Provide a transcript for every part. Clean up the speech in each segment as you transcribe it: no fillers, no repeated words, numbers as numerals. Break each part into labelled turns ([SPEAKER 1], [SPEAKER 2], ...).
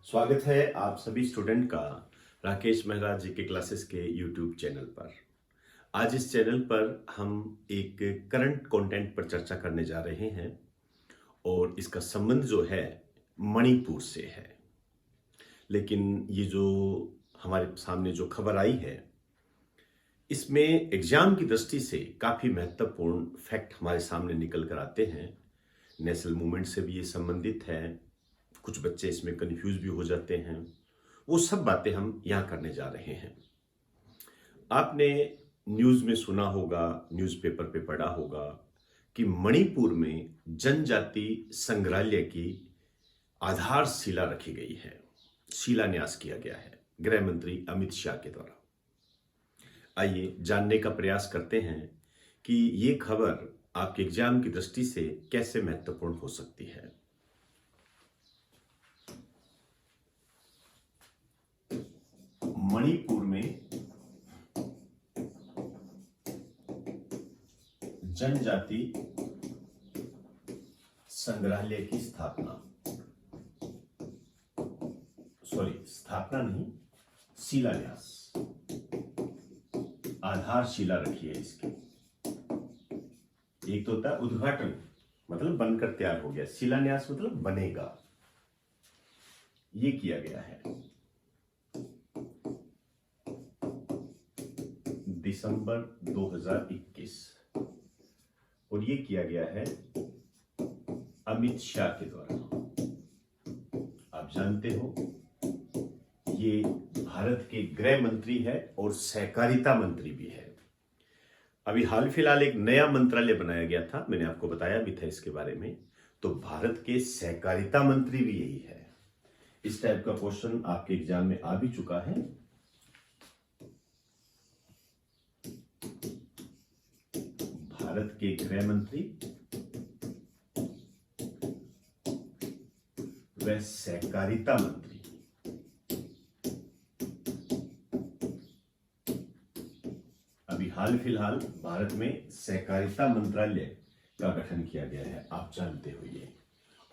[SPEAKER 1] स्वागत है आप सभी स्टूडेंट का राकेश मेहरा जी के क्लासेस के यूट्यूब चैनल पर। आज इस चैनल पर हम एक करंट कंटेंट पर चर्चा करने जा रहे हैं और इसका संबंध जो है मणिपुर से है। लेकिन ये जो हमारे सामने जो खबर आई है इसमें एग्जाम की दृष्टि से काफ़ी महत्वपूर्ण फैक्ट हमारे सामने निकल कर आते हैं। नेशनल मूवमेंट से भी ये संबंधित है, कुछ बच्चे इसमें कंफ्यूज भी हो जाते हैं। वो सब बातें हम यहाँ करने जा रहे हैं। आपने न्यूज़ में सुना होगा, न्यूज़पेपर पे पढ़ा होगा कि मणिपुर में जनजाति संग्रहालय की आधारशिला रखी गई है, शिलान्यास किया गया है गृह मंत्री अमित शाह के द्वारा। आइए जानने का प्रयास करते हैं कि ये खबर आपके एग्जाम की दृष्टि से कैसे महत्वपूर्ण हो सकती है। मणिपुर में जनजाति संग्रहालय की स्थापना नहीं, शिलान्यास, आधारशिला रखी है इसकी। एक तो होता है उद्घाटन, मतलब बनकर तैयार हो गया, शिलान्यास मतलब बनेगा, ये किया गया है दिसंबर 2021 और ये किया गया है अमित शाह के द्वारा। आप जानते हो ये भारत के गृह मंत्री है और सहकारिता मंत्री भी है। अभी हाल फिलहाल एक नया मंत्रालय बनाया गया था, मैंने आपको बताया भी था इसके बारे में। तो भारत के सहकारिता मंत्री भी यही है। इस टाइप का क्वेश्चन आपके एग्जाम में आ भी चुका है। भारत के गृह मंत्री व सहकारिता मंत्री, अभी हाल फिलहाल भारत में सहकारिता मंत्रालय का गठन किया गया है, आप जानते हो ये।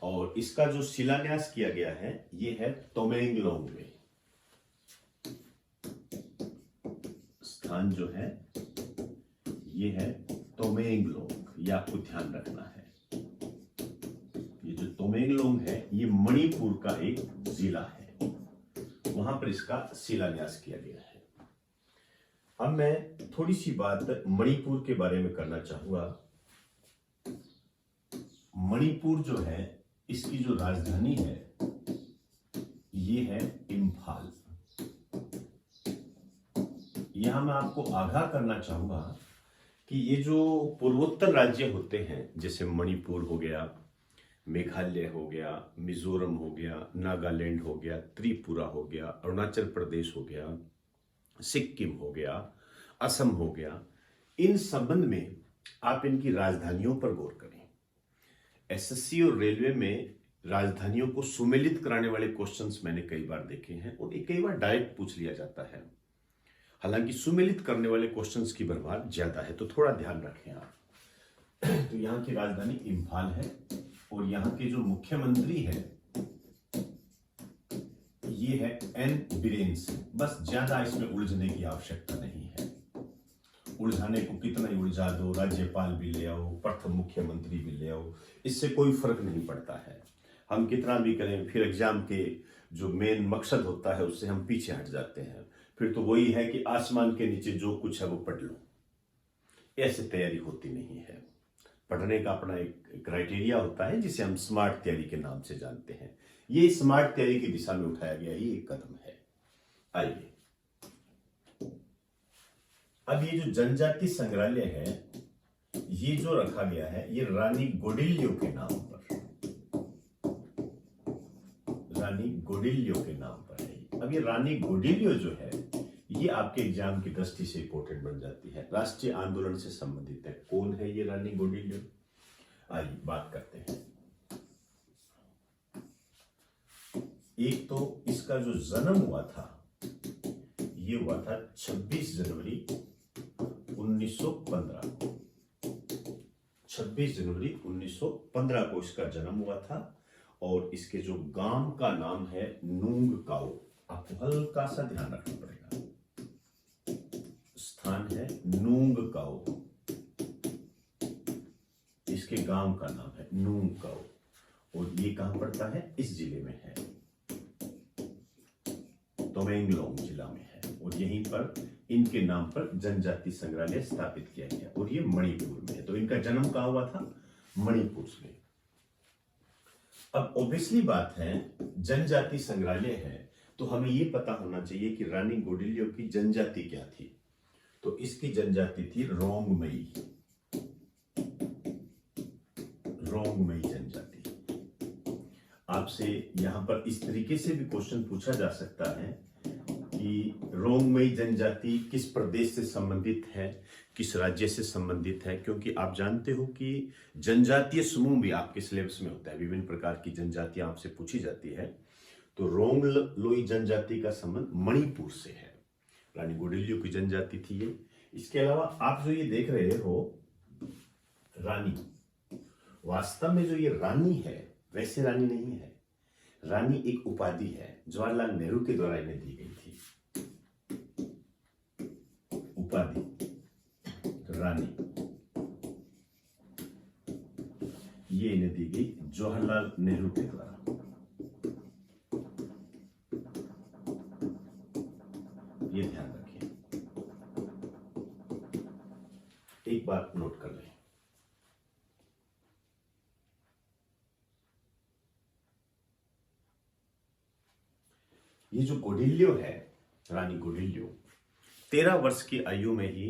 [SPEAKER 1] और इसका जो शिलान्यास किया गया है ये है तमेंगलोंग में। स्थान जो है ये है तमेंगलोंग, ये आपको ध्यान रखना है। ये जो तमेंगलोंग है ये मणिपुर का एक जिला है, वहां पर इसका शिलान्यास किया गया है। अब मैं थोड़ी सी बात मणिपुर के बारे में करना चाहूंगा। मणिपुर जो है इसकी जो राजधानी है ये है इम्फाल। यहां मैं आपको आगाह करना चाहूंगा कि ये जो पूर्वोत्तर राज्य होते हैं, जैसे मणिपुर हो गया, मेघालय हो गया, मिजोरम हो गया, नागालैंड हो गया, त्रिपुरा हो गया, अरुणाचल प्रदेश हो गया, सिक्किम हो गया, असम हो गया, इन संबंध में आप इनकी राजधानियों पर गौर करें। एसएससी और रेलवे में राजधानियों को सुमेलित कराने वाले क्वेश्चंस मैंने कई बार देखे हैं और कई बार डायरेक्ट पूछ लिया जाता है। हालांकि सुमेलित करने वाले क्वेश्चंस की भरमार ज्यादा है, तो थोड़ा ध्यान रखें आप। तो यहाँ की राजधानी इम्फाल है और यहाँ के जो मुख्यमंत्री है ये है एन बीरेन सिंह। बस ज्यादा इसमें उलझने की आवश्यकता नहीं है। उलझाने को कितना ही उलझा दो, राज्यपाल भी ले आओ, प्रथम मुख्यमंत्री भी ले आओ, इससे कोई फर्क नहीं पड़ता है। हम कितना भी करें फिर एग्जाम के जो मेन मकसद होता है उससे हम पीछे हट जाते हैं। फिर तो वही है कि आसमान के नीचे जो कुछ है वो पढ़ लो, ऐसे तैयारी होती नहीं है। पढ़ने का अपना एक क्राइटेरिया होता है जिसे हम स्मार्ट तैयारी के नाम से जानते हैं। ये स्मार्ट तैयारी की दिशा में उठाया गया ये एक कदम है। आइए, अब ये जो जनजाति संग्रहालय है ये जो रखा गया है ये रानी गोडिल्यो के नाम पर, रानी गोडिल्यो के नाम पर है। अब ये रानी गोडिल्यो जो है ये आपके एग्जाम की दृष्टि से इंपॉर्टेंट बन जाती है, राष्ट्रीय आंदोलन से संबंधित है। कौन है ये रानी गोडिल्यो? आइए बात करते हैं। एक तो इसका जो जन्म हुआ था ये हुआ था 26 जनवरी 1915 को। 26 जनवरी 1915 को इसका जन्म हुआ था और इसके जो गांव का नाम है नूंग काओ। आपको हल्का सा ध्यान रखना पड़ेगा। स्थान है नूंग काओ, इसके गांव का नाम है नूंग काओ, और ये कहां पड़ता है? इस जिले में है, तमेंगलोंग जिला में है। और यहीं पर इनके नाम पर जनजाति संग्रहालय स्थापित किया गया, और ये मणिपुर में है। तो इनका जन्म कहां हुआ था? मणिपुर में। अब ऑब्वियसली बात है, जनजाति संग्रहालय है तो हमें यह पता होना चाहिए कि रानी गौडिल्य की जनजाति क्या थी। तो इसकी जनजाति थी रोंगमई, रोंगमई जनजाति। आपसे यहां पर इस तरीके से भी क्वेश्चन पूछा जा सकता है कि रोंगमई जनजाति किस प्रदेश से संबंधित है, किस राज्य से संबंधित है, क्योंकि आप जानते हो कि जनजातीय समूह भी आपके सिलेबस में होता है। विभिन्न प्रकार की जनजातियां आपसे पूछी जाती है। तो रोंगलोई जनजाति का संबंध मणिपुर से है, रानी गौडिल्य की जनजाति थी ये। इसके अलावा आप जो ये देख रहे हो रानी, वास्तव में जो ये रानी है वैसे रानी नहीं है। रानी एक उपाधि है, जवाहरलाल नेहरू के द्वारा इन्हें दी गई थी उपाधि रानी। ये इन्हें दी गई जवाहरलाल नेहरू के द्वारा। ये ध्यान रखिए, एक बात नोट कर लें। ये जो गौडिल्य है, रानी गौडिल्य, 13 वर्ष की आयु में ही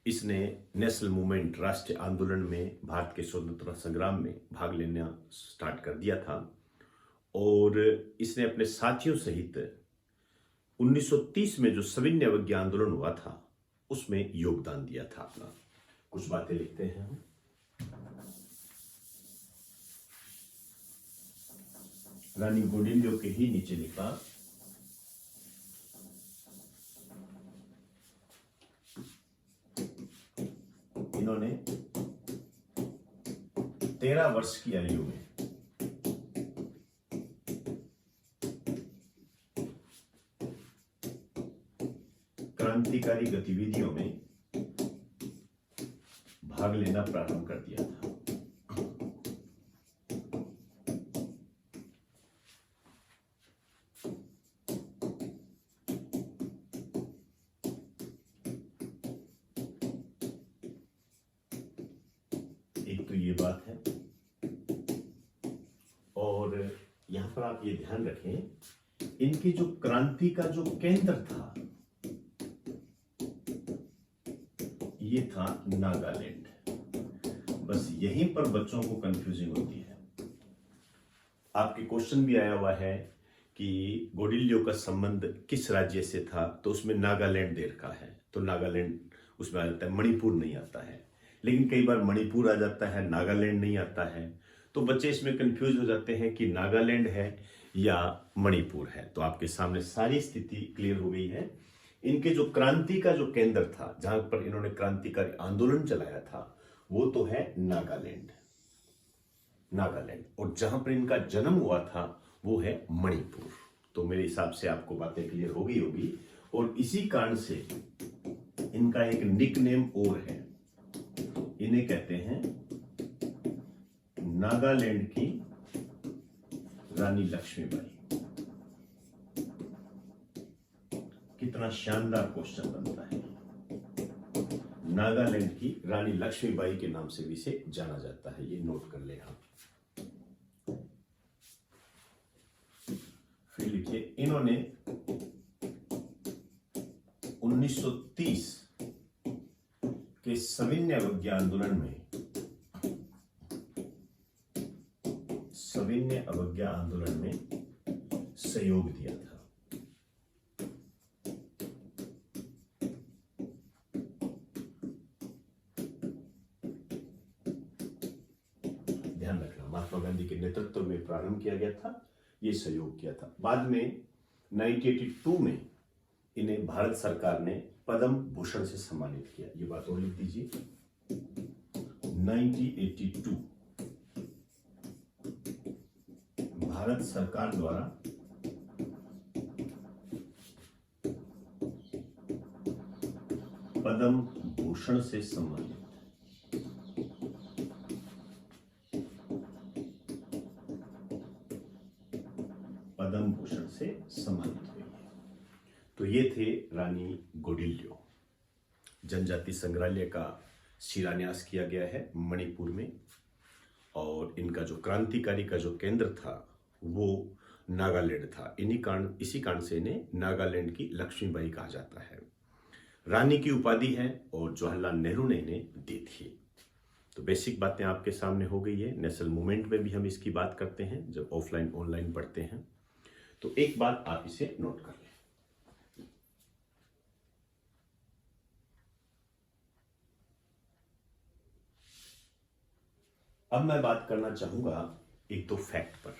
[SPEAKER 1] इसने नेशनल मूवमेंट, राष्ट्रीय आंदोलन में, भारत के स्वतंत्रता संग्राम में भाग लेना स्टार्ट कर दिया था। और इसने अपने साथियों सहित 1930 में जो सविनय अवज्ञा आंदोलन हुआ था उसमें योगदान दिया था अपना। कुछ बातें लिखते हैं हम। रानी गौडिल्य के ही नीचे लिखा, इन्होंने 13 वर्ष की आयु में क्रांतिकारी गतिविधियों में भाग लेना प्रारंभ कर दिया था। एक तो ये बात है, और यहां पर आप ये ध्यान रखें, इनकी जो क्रांति का जो केंद्र था ये था नागालैंड। बस यहीं पर बच्चों को कंफ्यूजिंग होती है। आपके क्वेश्चन भी आया हुआ है कि गौडिल्य का संबंध किस राज्य से था, तो उसमें नागालैंड दे रखा है, तो नागालैंड उसमें आ जाता है, मणिपुर नहीं आता है। लेकिन कई बार मणिपुर आ जाता है, नागालैंड नहीं आता है, तो बच्चे इसमें कंफ्यूज हो जाते हैं कि नागालैंड है या मणिपुर है। तो आपके सामने सारी स्थिति क्लियर हो गई है। इनके जो क्रांति का जो केंद्र था, जहां पर इन्होंने क्रांतिकारी आंदोलन चलाया था, वो तो है नागालैंड, नागालैंड। और जहां पर इनका जन्म हुआ था वो है मणिपुर। तो मेरे हिसाब से आपको बातें क्लियर हो गई होगी। और इसी कारण से इनका एक निक नेम और है, इन्हें कहते हैं नागालैंड की रानी लक्ष्मीबाई। कितना शानदार क्वेश्चन बनता है। नागालैंड की रानी लक्ष्मीबाई के नाम से भी इसे जाना जाता है, ये नोट कर ले आप। फिर लिखिए, इन्होंने 1930 के सविनय अवज्ञा आंदोलन में, सविनय अवज्ञा आंदोलन में सहयोग दिया था। ध्यान रखना, महात्मा गांधी के नेतृत्व में प्रारंभ किया गया था, ये सहयोग किया था। बाद में 1982 में इन्हें भारत सरकार ने पद्म भूषण से सम्मानित किया। ये बात और लिख दीजिए, 1982 भारत सरकार द्वारा पद्म भूषण से सम्मानित। पद्म भूषण से सम्मानित हुई है। तो ये थे रानी गौडिल्य। जनजाति संग्रहालय का शिलान्यास किया गया है मणिपुर में, और इनका जो क्रांतिकारी का जो केंद्र था वो नागालैंड था। इसी कारण से इन्हें नागालैंड की लक्ष्मीबाई कहा जाता है। रानी की उपाधि है और जवाहरलाल नेहरू ने इन्हें दी थी। तो बेसिक बातें आपके सामने हो गई है। नेशनल मूवमेंट में भी हम इसकी बात करते हैं जब ऑफलाइन ऑनलाइन पढ़ते हैं। तो एक बात आप इसे नोट कर लें। अब मैं बात करना चाहूंगा एक दो फैक्ट पर।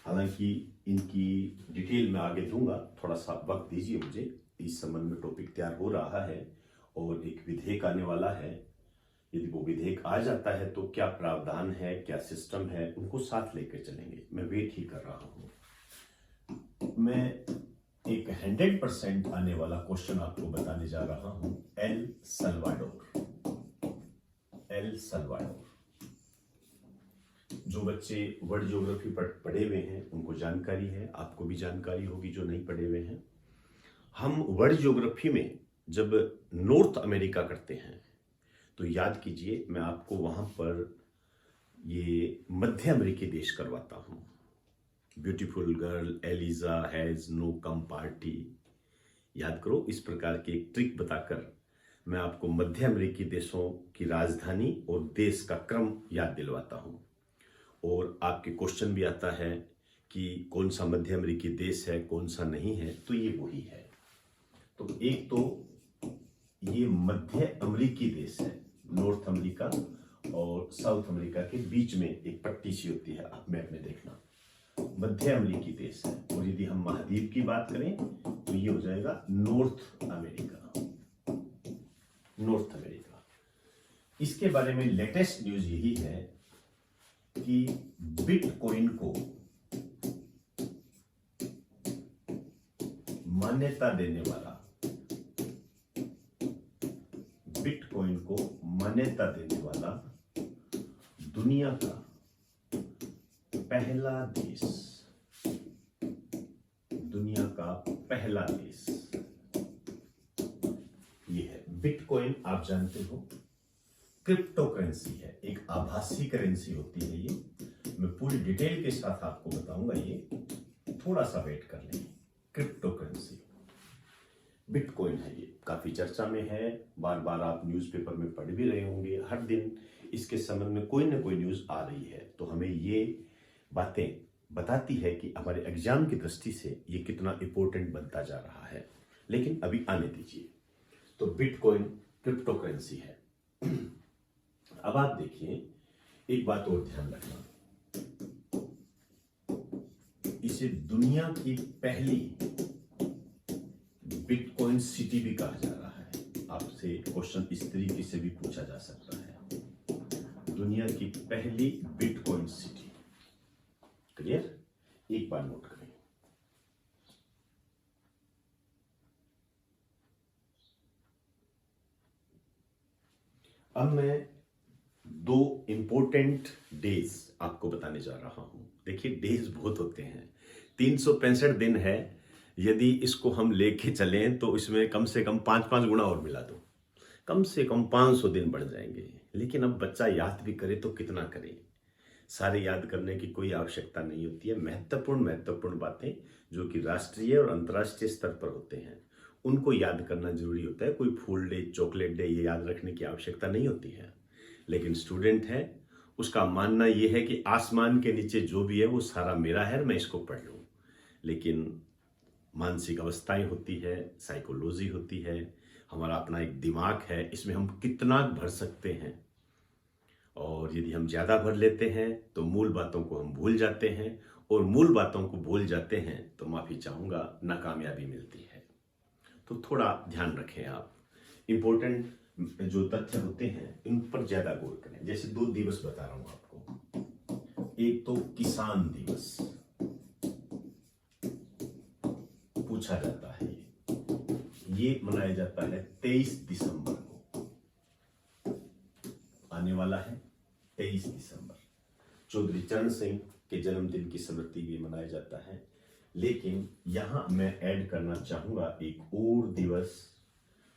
[SPEAKER 1] हालांकि इनकी डिटेल मैं आगे दूंगा, थोड़ा सा वक्त दीजिए मुझे। इस संबंध में टॉपिक तैयार हो रहा है और एक विधेयक आने वाला है। यदि वो विधेयक आ जाता है तो क्या प्रावधान है, क्या सिस्टम है, उनको साथ लेकर चलेंगे। मैं वेट ही कर रहा हूं। मैं एक 100% आने वाला क्वेश्चन आपको बताने जा रहा हूं। El Salvador. जो बच्चे वर्ल्ड ज्योग्राफी पढ़े हुए हैं उनको जानकारी है, आपको भी जानकारी होगी जो नहीं पढ़े हुए हैं। हम वर्ल्ड ज्योग्राफी में जब नॉर्थ अमेरिका करते हैं तो याद कीजिए, मैं आपको वहां पर ये मध्य अमेरिकी देश करवाता हूं। Beautiful girl Eliza has no come party. याद करो, इस प्रकार की एक ट्रिक बताकर मैं आपको मध्य अमेरिकी देशों की राजधानी और देश का क्रम याद दिलवाता हूं। और आपके क्वेश्चन भी आता है कि कौन सा मध्य अमेरिकी देश है, कौन सा नहीं है, तो ये वही है। तो एक तो ये मध्य अमेरिकी देश है, नॉर्थ अमेरिका और साउथ अमेरिका के बीच में एक पट्टी सी होती है, आप मैप में देखना, मध्य अमेरिकी देश है। और यदि हम महाद्वीप की बात करें तो ये हो जाएगा नॉर्थ अमेरिका। इसके बारे में लेटेस्ट न्यूज यही है कि बिटकॉइन को मान्यता देने वाला दुनिया का पहला देश ये है। बिटकॉइन आप जानते हो क्रिप्टो करेंसी है, एक आभासी करेंसी होती है। ये मैं पूरी डिटेल के साथ आपको बताऊंगा, ये थोड़ा सा वेट कर लें। क्रिप्टो करेंसी बिटकॉइन है, ये काफी चर्चा में है, बार बार आप न्यूज़पेपर में पढ़ भी रहे होंगे। हर दिन इसके संबंध में कोई ना कोई न्यूज आ रही है। तो हमें ये बातें बताती है कि हमारे एग्जाम की दृष्टि से ये कितना इंपॉर्टेंट बनता जा रहा है। लेकिन अभी आने दीजिए। तो बिटकॉइन क्रिप्टो करेंसी है। अब आप देखिए, एक बात और ध्यान रखना, इसे दुनिया की पहली बिटकॉइन सिटी भी कहा जा रहा है। आपसे क्वेश्चन इस तरीके से भी पूछा जा सकता है, दुनिया की पहली बिटकॉइन सिटी। क्लियर? एक बार नोट करें। अब मैं दो इंपॉर्टेंट डेज आपको बताने जा रहा हूं। देखिए, डेज बहुत होते हैं, 365 दिन है। यदि इसको हम लेके चलें तो इसमें कम से कम 5-5 गुना और मिला दो, कम से कम 500 दिन बढ़ जाएंगे। लेकिन अब बच्चा याद भी करे तो कितना करे, सारे याद करने की कोई आवश्यकता नहीं होती है। महत्वपूर्ण बातें जो कि राष्ट्रीय और अंतर्राष्ट्रीय स्तर पर होते हैं उनको याद करना जरूरी होता है। कोई फूल डे, चॉकलेट डे ये याद रखने की आवश्यकता नहीं होती है। लेकिन स्टूडेंट है, उसका मानना यह है कि आसमान के नीचे जो भी है वो सारा मेरा है, मैं इसको पढ़ लूं। लेकिन मानसिक अवस्थाएं होती है, साइकोलॉजी होती है, हमारा अपना एक दिमाग है, इसमें हम कितना भर सकते हैं। और यदि हम ज़्यादा भर लेते हैं तो मूल बातों को हम भूल जाते हैं, और मूल बातों को भूल जाते हैं तो माफ़ी चाहूँगा, नाकामयाबी मिलती है। तो थोड़ा ध्यान रखें आप। इम्पोर्टेंट जो तथ्य होते हैं इन पर ज़्यादा गौर करें। जैसे 2 दिवस बता रहा हूँ आपको। एक तो किसान दिवस पूछा जाता है, ये मनाया जाता है 23 दिसंबर को, आने वाला है 23 दिसंबर। चौधरी चरण सिंह के जन्मदिन की स्मृति भी मनाया जाता है। लेकिन यहां मैं ऐड करना चाहूंगा एक और दिवस,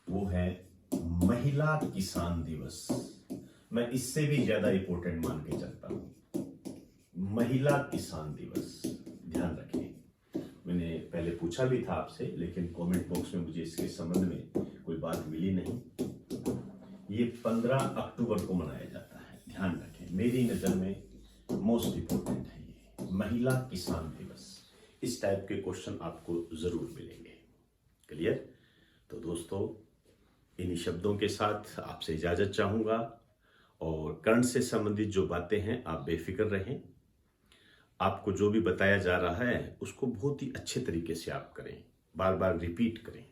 [SPEAKER 1] वो है महिला किसान दिवस। मैं इससे भी ज्यादा इंपॉर्टेंट मान के चलता हूं, महिला किसान दिवस। ध्यान रखें, मैंने पहले पूछा भी था आपसे, लेकिन कमेंट बॉक्स में मुझे इसके संबंध में कोई बात मिली नहीं। ये 15 अक्टूबर को मनाया जाता है। ध्यान रखें, मेरी नजर में मोस्ट इंपॉर्टेंट है ये महिला किसान दिवस। इस टाइप के क्वेश्चन आपको जरूर मिलेंगे। क्लियर? तो दोस्तों, इन्हीं शब्दों के साथ आपसे इजाजत चाहूंगा, और करंट से संबंधित जो बातें हैं आप बेफिक्र रहें। आपको जो भी बताया जा रहा है उसको बहुत ही अच्छे तरीके से आप करें, बार बार रिपीट करें,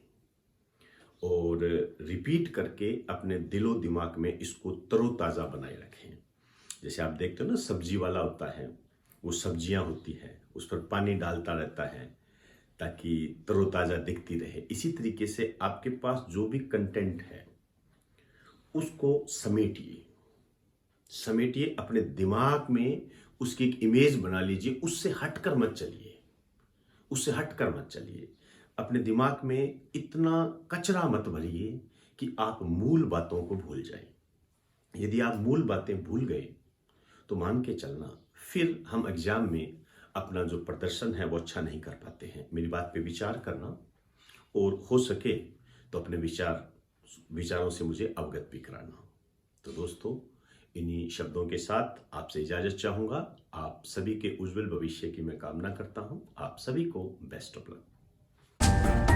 [SPEAKER 1] और रिपीट करके अपने दिलो दिमाग में इसको तरोताज़ा बनाए रखें। जैसे आप देखते हो ना, सब्जी वाला होता है, वो सब्जियां होती हैं, उस पर पानी डालता रहता है ताकि तरोताज़ा दिखती रहे। इसी तरीके से आपके पास जो भी कंटेंट है उसको समेटिए अपने दिमाग में, उसकी एक इमेज बना लीजिए। उससे हटकर मत चलिए। अपने दिमाग में इतना कचरा मत भरिए कि आप मूल बातों को भूल जाएं। यदि आप मूल बातें भूल गए तो मान के चलना, फिर हम एग्जाम में अपना जो प्रदर्शन है वो अच्छा नहीं कर पाते हैं। मेरी बात पे विचार करना, और हो सके तो अपने विचारों से मुझे अवगत भी कराना। तो दोस्तों, इन्हीं शब्दों के साथ आपसे इजाजत चाहूंगा। आप सभी के उज्जवल भविष्य की मैं कामना करता हूं। आप सभी को बेस्ट ऑफ लक।